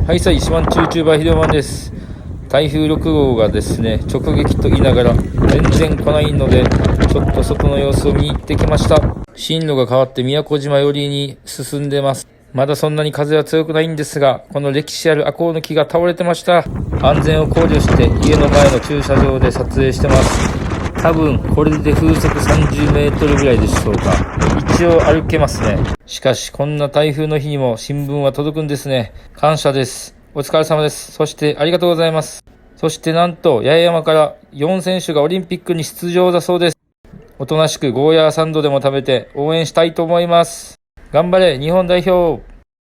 はい、さい、1万チューチューバーヒデマンです。台風6号がですね、直撃と言いながら全然来ないので、ちょっと外の様子を見に行ってきました。進路が変わって宮古島寄りに進んでます。まだそんなに風は強くないんですが、この歴史あるアコウの木が倒れてました。安全を考慮して家の前の駐車場で撮影してます。多分これで風速30メートルぐらいでしょうか。一応歩けますね。しかしこんな台風の日にも新聞は届くんですね。感謝です。お疲れ様です。そしてありがとうございます。そしてなんと八重山から4選手がオリンピックに出場だそうです。おとなしくゴーヤーサンドでも食べて応援したいと思います。頑張れ日本代表。